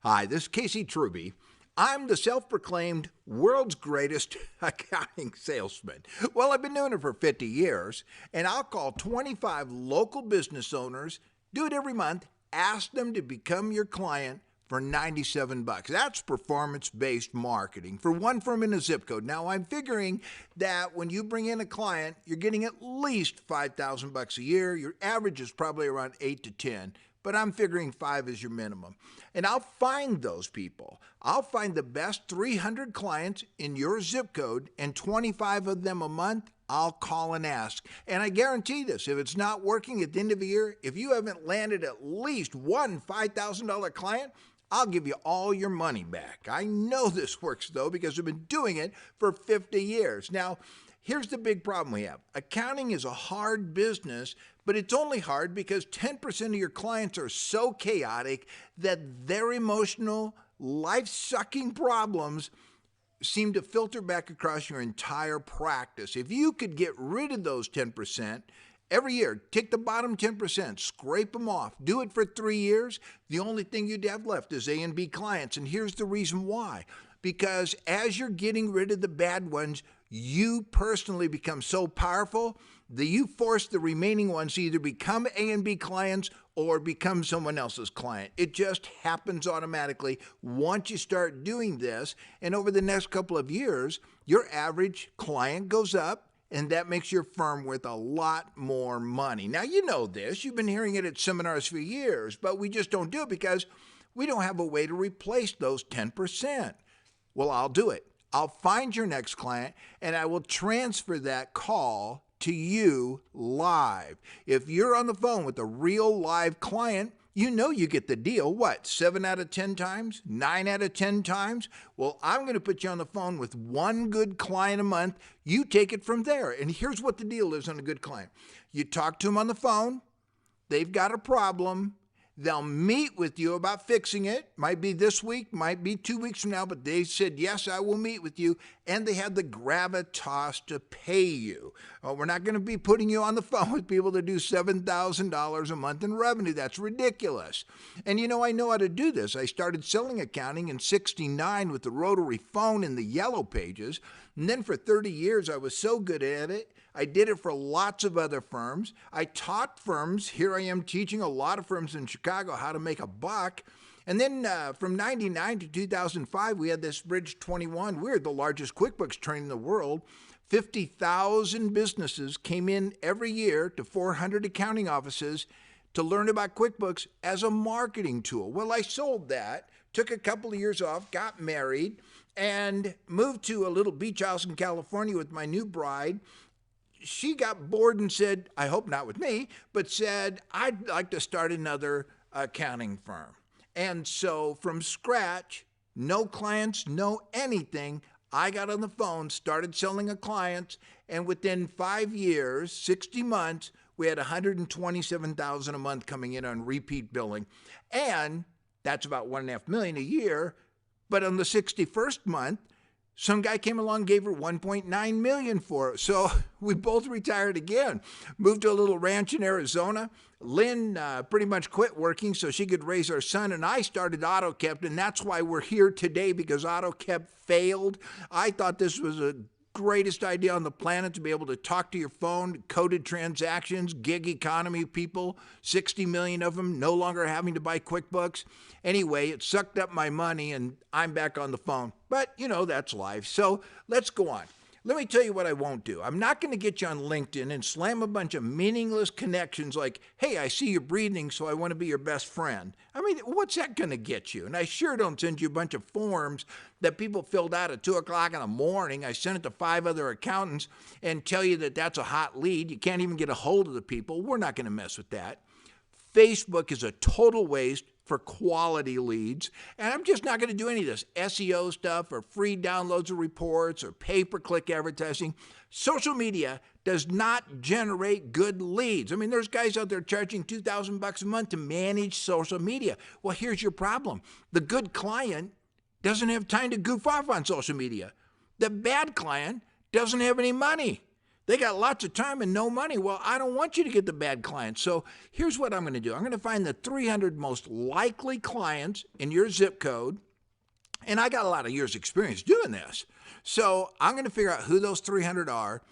Hi, this is Casey Truby. I'm the self-proclaimed world's greatest accounting salesman. Well, I've been doing it for 50 years, and I'll call 25 local business owners, do it every month, ask them to become your client for $97. That's performance-based marketing for one firm in a zip code. Now, I'm figuring that when you bring in a client, you're getting at least $5,000 a year. Your average is probably around 8 to 10. But I'm figuring 5 is your minimum. And I'll find those people. I'll find the best 300 clients in your zip code, and 25 of them a month, I'll call and ask. And I guarantee this, if it's not working at the end of the year, if you haven't landed at least one $5,000 client, I'll give you all your money back. I know this works, though, because I've been doing it for 50 years. Now, here's the big problem we have. Accounting is a hard business, but it's only hard because 10% of your clients are so chaotic that their emotional, life-sucking problems seem to filter back across your entire practice. If you could get rid of those 10%, every year, take the bottom 10%, scrape them off, do it for 3 years, the only thing you'd have left is A and B clients. And here's the reason why. Because as you're getting rid of the bad ones, you personally become so powerful that you force the remaining ones to either become A and B clients or become someone else's client. It just happens automatically once you start doing this. And over the next couple of years, your average client goes up, and that makes your firm worth a lot more money. Now, you know this. You've been hearing it at seminars for years, but we just don't do it because we don't have a way to replace those 10%. Well, I'll do it. I'll find your next client, and I will transfer that call to you live. If you're on the phone with a real live client, you know you get the deal. What, 7 out of 10 times? 9 out of 10 times? Well, I'm going to put you on the phone with one good client a month. You take it from there. And here's what the deal is on a good client. You talk to them on the phone. They've got a problem. They'll meet with you about fixing it. Might be this week, might be 2 weeks from now, but they said, yes, I will meet with you. And they have the gravitas to pay you. We're not going to be putting you on the phone with people that do $7,000 a month in revenue. That's ridiculous. And you know how to do this. I started selling accounting in '69 with the rotary phone in the yellow pages. And then for 30 years, I was so good at it, I did it for lots of other firms. I taught firms. Here I am teaching a lot of firms in Chicago how to make a buck. And then from 99 to 2005, we had this Bridge 21. We're the largest QuickBooks train in the world. 50,000 businesses came in every year to 400 accounting offices to learn about QuickBooks as a marketing tool. Well, I sold that, took a couple of years off, got married, and moved to a little beach house in California with my new bride. She got bored and said, I hope not with me, but said, I'd like to start another accounting firm. And so from scratch, no clients, no anything, I got on the phone, started selling a client, and within 5 years, 60 months, we had $127,000 a month coming in on repeat billing. And that's about $1.5 million a year. But on the 61st month, some guy came along, gave her $1.9 million for it. So we both retired again, moved to a little ranch in Arizona. Lynn pretty much quit working so she could raise our son, and I started AutoKept, and that's why we're here today, because AutoKept failed. I thought this was the greatest idea on the planet, to be able to talk to your phone, coded transactions, gig economy people, 60 million of them, no longer having to buy QuickBooks. Anyway, it sucked up my money, and I'm back on the phone. But, that's life. So let's go on. Let me tell you what I won't do. I'm not going to get you on LinkedIn and slam a bunch of meaningless connections like, hey, I see you're breathing, so I want to be your best friend. I mean, what's that going to get you? And I sure don't send you a bunch of forms that people filled out at 2 o'clock in the morning. I sent it to 5 other accountants and tell you that that's a hot lead. You can't even get a hold of the people. We're not going to mess with that. Facebook is a total waste for quality leads, and I'm just not going to do any of this SEO stuff or free downloads of reports or pay-per-click advertising. Social media does not generate good leads. I mean, there's guys out there charging $2,000 a month to manage social media. Well, here's your problem. The good client doesn't have time to goof off on social media. The bad client doesn't have any money. They got lots of time and no money. Well, I don't want you to get the bad clients. So here's what I'm going to do. I'm going to find the 300 most likely clients in your zip code. And I got a lot of years experience doing this. So I'm going to figure out who those 300 are.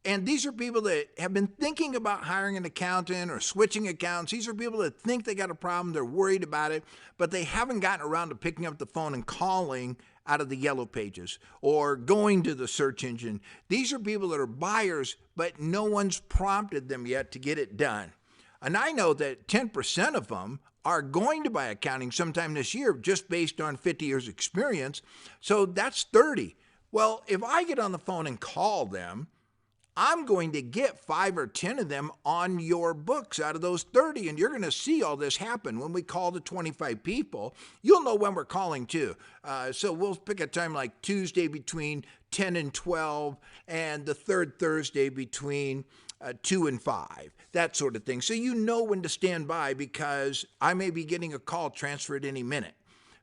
And these are people that have been thinking about hiring an accountant or switching accounts. These are people that think they got a problem, they're worried about it, but they haven't gotten around to picking up the phone and calling out of the yellow pages or going to the search engine. These are people that are buyers, but no one's prompted them yet to get it done. And I know that 10% of them are going to buy accounting sometime this year just based on 50 years experience. So that's 30. Well, if I get on the phone and call them, I'm going to get 5 or 10 of them on your books out of those 30, and you're going to see all this happen. When we call the 25 people, you'll know when we're calling too. So we'll pick a time like Tuesday between 10 and 12, and the third Thursday between 2 and 5, that sort of thing. So you know when to stand by because I may be getting a call transferred any minute.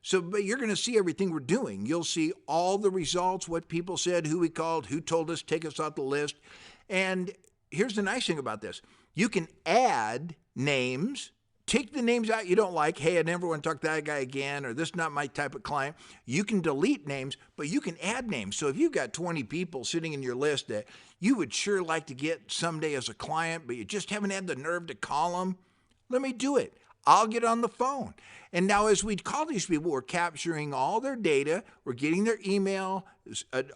So, but you're going to see everything we're doing. You'll see all the results, what people said, who we called, who told us, take us off the list. And here's the nice thing about this. You can add names, take the names out you don't like. Hey, I never want to talk to that guy again, or this is not my type of client. You can delete names, but you can add names. So if you've got 20 people sitting in your list that you would sure like to get someday as a client, but you just haven't had the nerve to call them, let me do it. I'll get on the phone. And now as we call these people, we're capturing all their data, we're getting their email,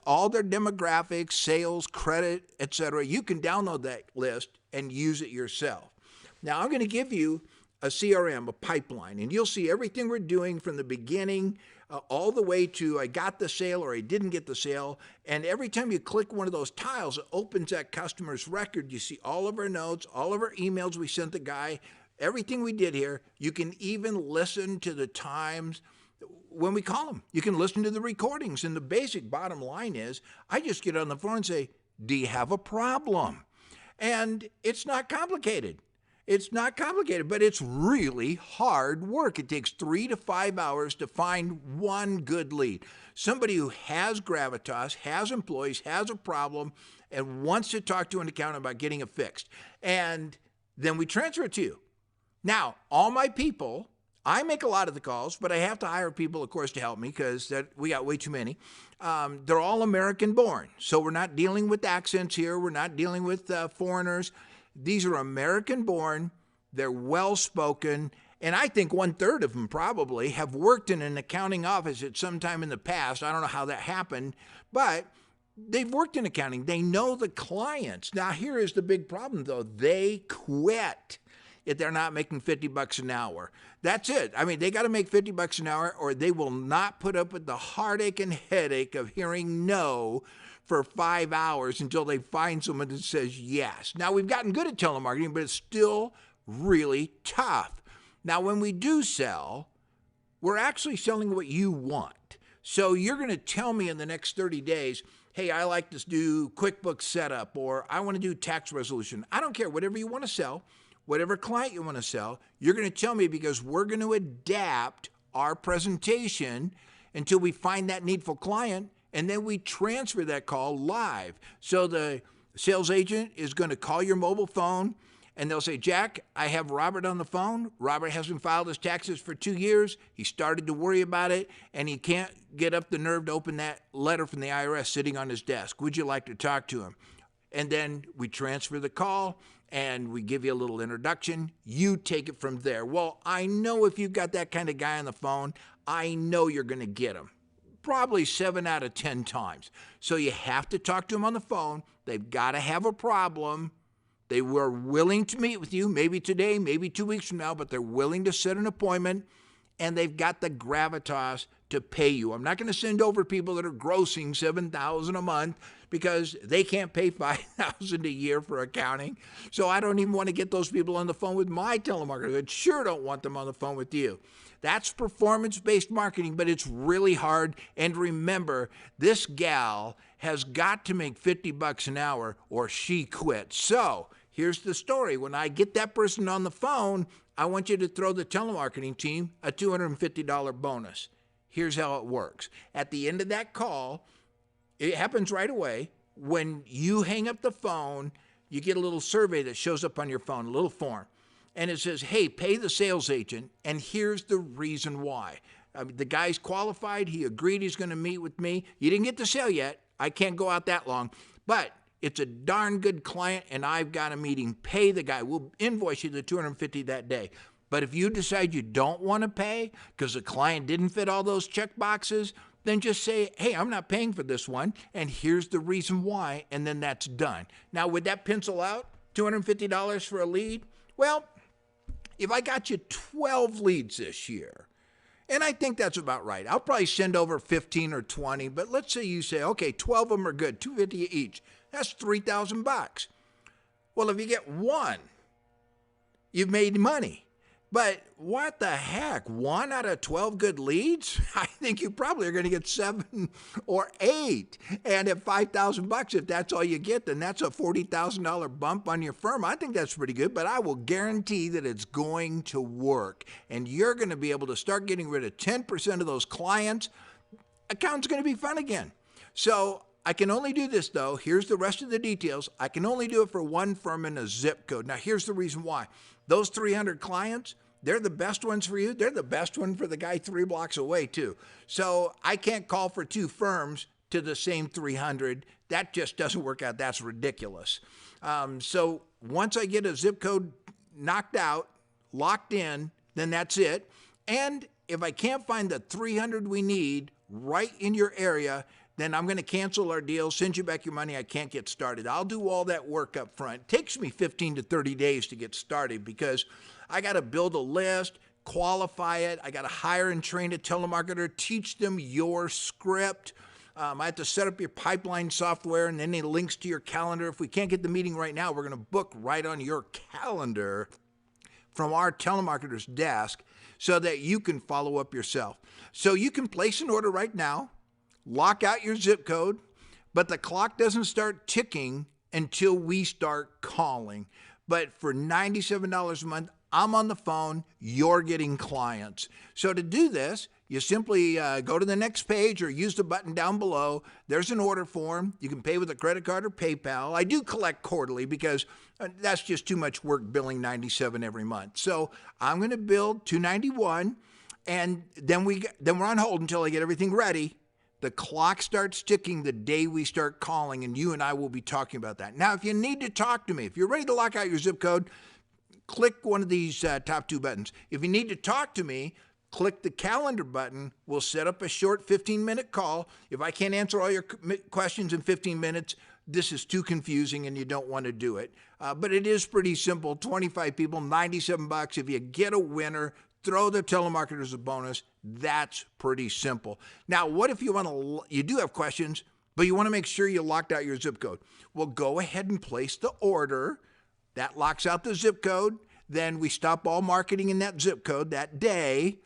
all their demographics, sales, credit, etc. You can download that list and use it yourself. Now I'm going to give you a CRM, a pipeline, and you'll see everything we're doing from the beginning all the way to I got the sale or I didn't get the sale. And every time you click one of those tiles, it opens that customer's record. You see all of our notes, all of our emails we sent the guy, everything we did here. You can even listen to the times when we call them. You can listen to the recordings. And the basic bottom line is, I just get on the phone and say, do you have a problem? And it's not complicated. It's not complicated, but it's really hard work. It takes 3 to 5 hours to find one good lead. Somebody who has gravitas, has employees, has a problem, and wants to talk to an accountant about getting it fixed. And then we transfer it to you. Now, all my people, I make a lot of the calls, but I have to hire people, of course, to help me because we got way too many. They're all American born. So we're not dealing with accents here. We're not dealing with foreigners. These are American born. They're well-spoken. And I think 1/3 of them probably have worked in an accounting office at some time in the past. I don't know how that happened, but they've worked in accounting. They know the clients. Now, here is the big problem, though. They quit if they're not making $50 an hour. That's it. I mean, they got to make $50 an hour or they will not put up with the heartache and headache of hearing no for 5 hours until they find someone that says yes. Now, we've gotten good at telemarketing, but it's still really tough. Now, when we do sell, we're actually selling what you want. So you're going to tell me in the next 30 days, hey, I like to do QuickBooks setup, or I want to do tax resolution. I don't care, whatever you want to sell. Whatever client you want to sell, you're going to tell me because we're going to adapt our presentation until we find that needful client, and then we transfer that call live. So the sales agent is going to call your mobile phone, and they'll say, Jack, I have Robert on the phone. Robert hasn't filed his taxes for 2 years. He started to worry about it, and he can't get up the nerve to open that letter from the IRS sitting on his desk. Would you like to talk to him? And then we transfer the call, and we give you a little introduction. You take it from there. Well, I know if you've got that kind of guy on the phone, I know you're going to get him. Probably 7 out of 10 times. So you have to talk to them on the phone. They've got to have a problem. They were willing to meet with you, maybe today, maybe 2 weeks from now, but they're willing to set an appointment, and they've got the gravitas to pay you. I'm not going to send over people that are grossing $7,000 a month because they can't pay $5,000 a year for accounting. So I don't even want to get those people on the phone with my telemarketer. I sure don't want them on the phone with you. That's performance-based marketing, but it's really hard. And remember, this gal has got to make $50 an hour or she quits. So here's the story. When I get that person on the phone, I want you to throw the telemarketing team a $250 bonus. Here's how it works. At the end of that call, it happens right away. when you hang up the phone, you get a little survey that shows up on your phone, a little form. And it says, hey, pay the sales agent, and here's the reason why. The guy's qualified. He agreed he's going to meet with me. You didn't get the sale yet. I can't go out that long. But it's a darn good client, and I've got a meeting. Pay the guy. We'll invoice you the $250 that day. But if you decide you don't want to pay because the client didn't fit all those check boxes, then just say, hey, I'm not paying for this one, and here's the reason why, and then that's done. Now, would that pencil out $250 for a lead? Well, if I got you 12 leads this year, and I think that's about right. I'll probably send over 15 or 20, but let's say you say, okay, 12 of them are good, $250 each. That's $3,000. Well, if you get one, you've made money. But what the heck? 1 out of 12 good leads? I think you probably are going to get 7 or 8. And at $5,000, if that's all you get, then that's a $40,000 bump on your firm. I think that's pretty good, but I will guarantee that it's going to work. And you're going to be able to start getting rid of 10% of those clients. Account's going to be fun again. So I can only do this, though. Here's the rest of the details. I can only do it for one firm in a zip code. Now, here's the reason why. Those 300 clients, they're the best ones for you. They're the best one for the guy 3 blocks away, too. So I can't call for 2 firms to the same 300. That just doesn't work out. That's ridiculous. So once I get a zip code knocked out, locked in, then that's it. And if I can't find the 300 we need right in your area, then I'm going to cancel our deal, send you back your money. I can't get started. I'll do all that work up front. It takes me 15 to 30 days to get started because I got to build a list, qualify it. I got to hire and train a telemarketer, teach them your script. I have to set up your pipeline software and any links to your calendar. If we can't get the meeting right now, we're going to book right on your calendar from our telemarketer's desk so that you can follow up yourself. So you can place an order right now. Lock out your zip code, but the clock doesn't start ticking until we start calling. But for $97 a month, I'm on the phone, you're getting clients. So to do this, you simply go to the next page or use the button down below. There's an order form. You can pay with a credit card or PayPal. I do collect quarterly because that's just too much work billing $97 every month. So I'm going to bill $291, and then we're on hold until I get everything ready. The clock starts ticking the day we start calling, and you and I will be talking about that. Now, if you need to talk to me, if you're ready to lock out your zip code, click one of these top 2 buttons. If you need to talk to me, click the calendar button. We'll set up a short 15-minute call. If I can't answer all your questions in 15 minutes, this is too confusing and you don't want to do it. But it is pretty simple. 25 people, $97. If you get a winner, throw the telemarketers a bonus. That's pretty simple. Now, what if you do have questions, but you want to make sure you locked out your zip code? Well, go ahead and place the order. That locks out the zip code. Then we stop all marketing in that zip code that day,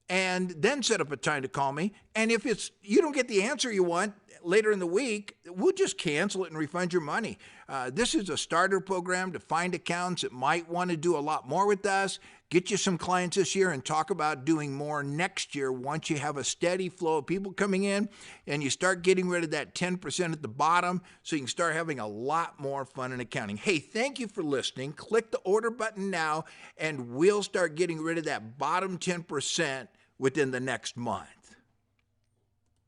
and then set up a time to call me. And if you don't get the answer you want later in the week, we'll just cancel it and refund your money. This is a starter program to find accounts that might want to do a lot more with us, get you some clients this year, and talk about doing more next year once you have a steady flow of people coming in and you start getting rid of that 10% at the bottom so you can start having a lot more fun in accounting. Hey, thank you for listening. Click the order button now, and we'll start getting rid of that bottom 10% within the next month.